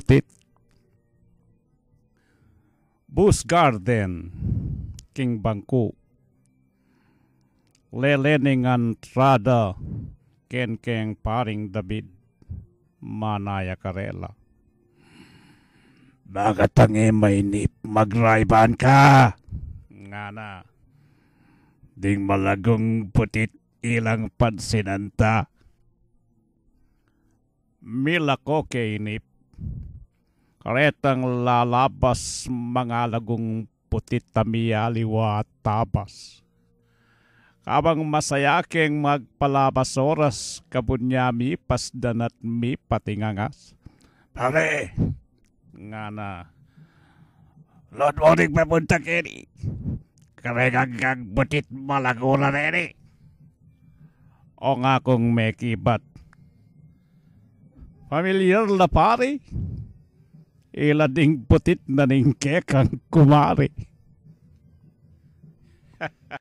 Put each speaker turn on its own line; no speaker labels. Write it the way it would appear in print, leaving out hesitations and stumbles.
butit. Bus garden, king bangku. Leleningan trada, ken paring David, manaya karela. Bakit ang mainip, magraiban ka? Nga na, ding malagong putit ilang pansinanta. Mila ko kainip, karetang lalabas mga lagong putit tamiya liwa at tabas. Kabang masaya keng magpalabas oras, kabunya mi pasdan at mi patingangas. Pare, nga na, Lord morning papunta kini. Karegang butit malagura nini. O nga kong may kibat. Familiar na pare. Ila ding putit na ning kekang kumari.